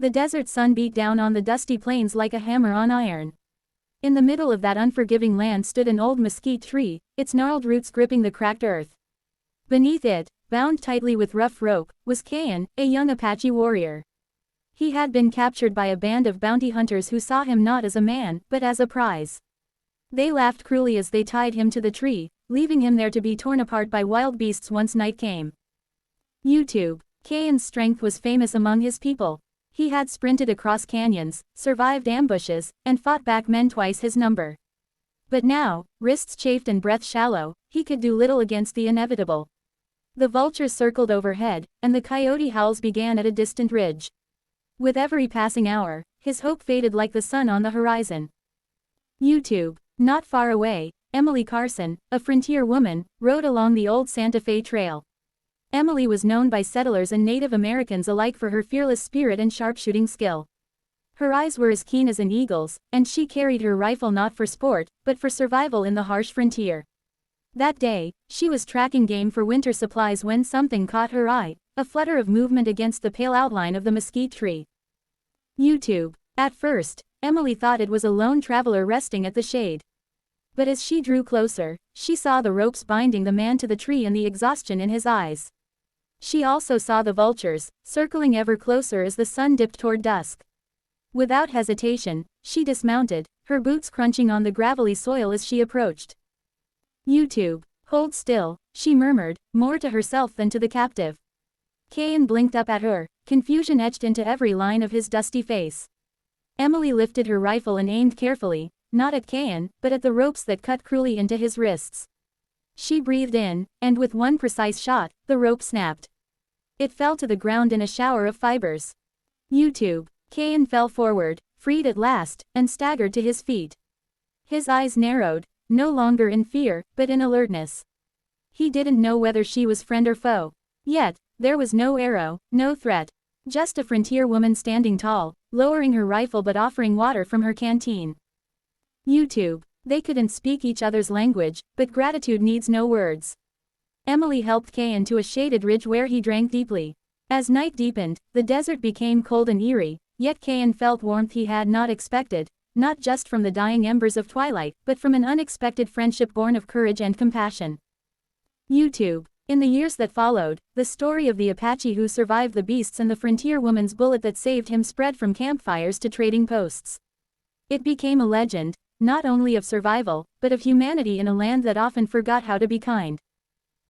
The desert sun beat down on the dusty plains like a hammer on iron. In the middle of that unforgiving land stood an old mesquite tree, its gnarled roots gripping the cracked earth. Beneath it, bound tightly with rough rope, was Cain, a young Apache warrior. He had been captured by a band of bounty hunters who saw him not as a man, but as a prize. They laughed cruelly as they tied him to the tree, leaving him there to be torn apart by wild beasts once night came. YouTube. Cain's strength was famous among his people. He had sprinted across canyons, survived ambushes, and fought back men twice his number. But now, wrists chafed and breath shallow, he could do little against the inevitable. The vultures circled overhead, and the coyote howls began at a distant ridge. With every passing hour, his hope faded like the sun on the horizon. YouTube. Not far away, Emily Carson, a frontier woman, rode along the old Santa Fe Trail. Emily was known by settlers and Native Americans alike for her fearless spirit and sharpshooting skill. Her eyes were as keen as an eagle's, and she carried her rifle not for sport, but for survival in the harsh frontier. That day, she was tracking game for winter supplies when something caught her eye, a flutter of movement against the pale outline of the mesquite tree. YouTube. At first, Emily thought it was a lone traveler resting at the shade. But as she drew closer, she saw the ropes binding the man to the tree and the exhaustion in his eyes. She also saw the vultures, circling ever closer as the sun dipped toward dusk. Without hesitation, she dismounted, her boots crunching on the gravelly soil as she approached. YouTube. Hold still, she murmured, more to herself than to the captive. Cain blinked up at her, confusion etched into every line of his dusty face. Emily lifted her rifle and aimed carefully, not at Cain, but at the ropes that cut cruelly into his wrists. She breathed in, and with one precise shot, the rope snapped. It fell to the ground in a shower of fibers. YouTube. Cain fell forward, freed at last, and staggered to his feet. His eyes narrowed, no longer in fear, but in alertness. He didn't know whether she was friend or foe. Yet, there was no arrow, no threat. Just a frontier woman standing tall, lowering her rifle but offering water from her canteen. YouTube. They couldn't speak each other's language, but gratitude needs no words. Emily helped Cain to a shaded ridge where he drank deeply. As night deepened, the desert became cold and eerie, yet Cain felt warmth he had not expected, not just from the dying embers of twilight, but from an unexpected friendship born of courage and compassion. YouTube. In the years that followed, the story of the Apache who survived the beasts and the frontier woman's bullet that saved him spread from campfires to trading posts. It became a legend, not only of survival, but of humanity in a land that often forgot how to be kind.